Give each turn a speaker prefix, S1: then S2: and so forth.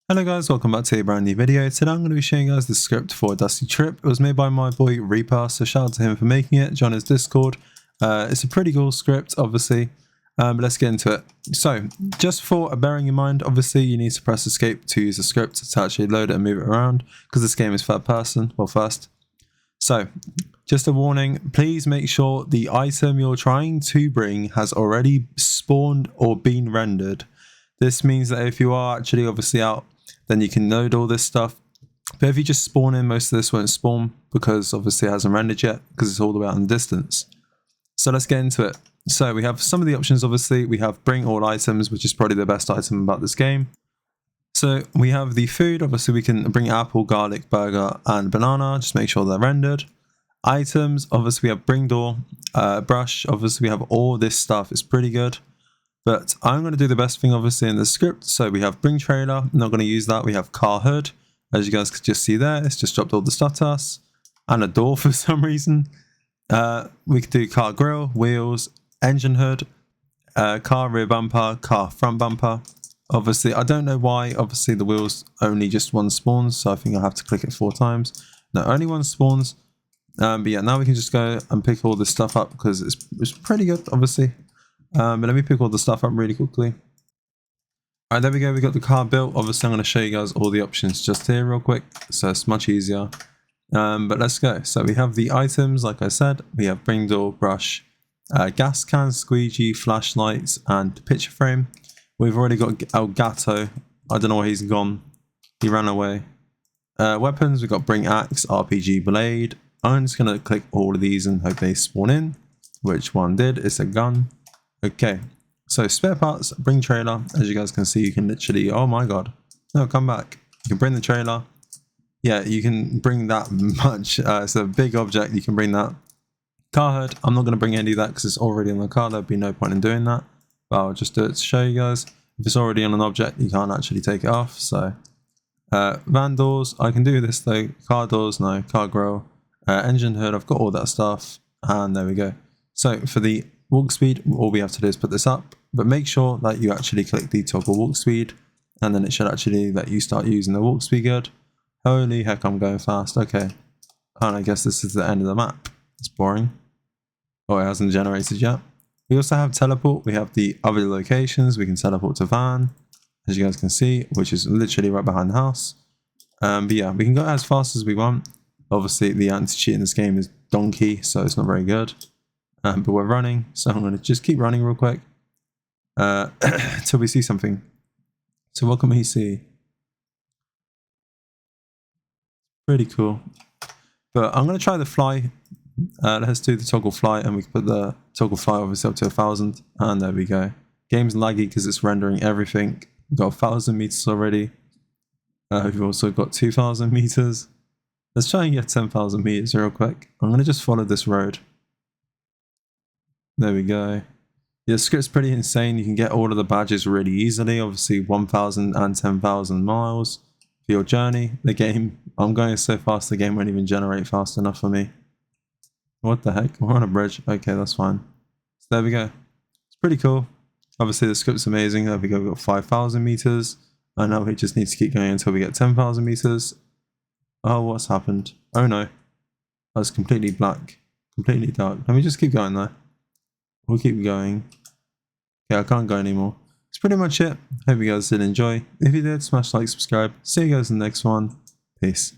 S1: Hello guys, welcome back to a brand new video. Today I'm going to be showing you guys the script for Dusty Trip. It was made by my boy Reaper, so shout out to him for making it. Join his Discord. It's a pretty cool script, obviously, but let's get into it. So, just for bearing in mind, obviously you need to press escape to use the script to actually load it and move it around, because this game is third person, well first. So, just a warning, please make sure the item you're trying to bring has already spawned or been rendered. This means that if you are actually obviously out, then you can load all this stuff. But if you just spawn in, most of this won't spawn because obviously it hasn't rendered yet because it's all the way out in the distance. So let's get into it. So we have some of the options. Obviously we have bring all items, which is probably the best item about this game. So we have the food. Obviously we can bring apple, garlic, burger and banana. Just make sure they're rendered. Items, obviously we have bring door, brush. Obviously we have all this stuff. It's pretty good. But I'm going to do the best thing obviously in the script. So we have bring trailer, I'm not going to use that. We have car hood, as you guys can just see there, it's just dropped all the stuff to us. And a door for some reason. We could do car grill, wheels, engine hood, car rear bumper, car front bumper. Obviously, I don't know why, obviously the wheels only just one spawns, so I think I have to click it 4 times. No, only one spawns. But yeah, now we can just go and pick all this stuff up because it's pretty good, obviously. But let me pick all the stuff up really quickly. Alright, there we go. We got the car built. Obviously, I'm going to show you guys all the options just here real quick. So it's much easier. But let's go. So we have the items, like I said. We have bring door, brush, gas can, squeegee, flashlights, and picture frame. We've already got Elgato. I don't know where he's gone. He ran away. Weapons, we've got bring axe, RPG blade. I'm just going to click all of these and hope they spawn in. Which one did? It's a gun. Okay, so spare parts, bring trailer. As you guys can see, you can literally, oh my god, no, come back. You can bring the trailer. Yeah, you can bring that much. It's a big object, you can bring that. Car hood, I'm not going to bring any of that because it's already on the car. There'd be no point in doing that. But I'll just do it to show you guys. If it's already on an object, you can't actually take it off. So, van doors, I can do this though. Car doors, no. Car grill, engine hood, I've got all that stuff. And there we go. So for the walk speed, all we have to do is put this up, but make sure that you actually click the toggle walk speed, and then it should actually let you start using the walk speed good. Holy heck, I'm going fast. Okay, and I guess this is the end of the map. It's boring. Oh, it hasn't generated yet. We also have teleport. We have the other locations. We can teleport to van, as you guys can see, which is literally right behind the house. But yeah, we can go as fast as we want. Obviously, the anti-cheat in this game is donkey, so it's not very good. But we're running, so I'm going to just keep running real quick till we see something. So what can we see? Pretty cool. But I'm going to try the fly. Let's do the toggle fly, and we can put the toggle fly obviously up to 1,000. And there we go. Game's laggy because it's rendering everything. We've got 1,000 meters already. We've also got 2,000 meters. Let's try and get 10,000 meters real quick. I'm going to just follow this road. There we go. Yeah, the script's pretty insane. You can get all of the badges really easily. Obviously 1,000 and 10,000 miles for your journey. The game, I'm going so fast the game won't even generate fast enough for me. What the heck? We're on a bridge. Okay, that's fine. So there we go. It's pretty cool. Obviously the script's amazing. There we go. We've got 5,000 meters. And now we just need to keep going until we get 10,000 meters. Oh, what's happened? Oh no. That's completely black. Completely dark. Let me just keep going there. We'll keep going. Okay, I can't go anymore. That's pretty much it. Hope you guys did enjoy. If you did, smash like, subscribe. See you guys in the next one. Peace.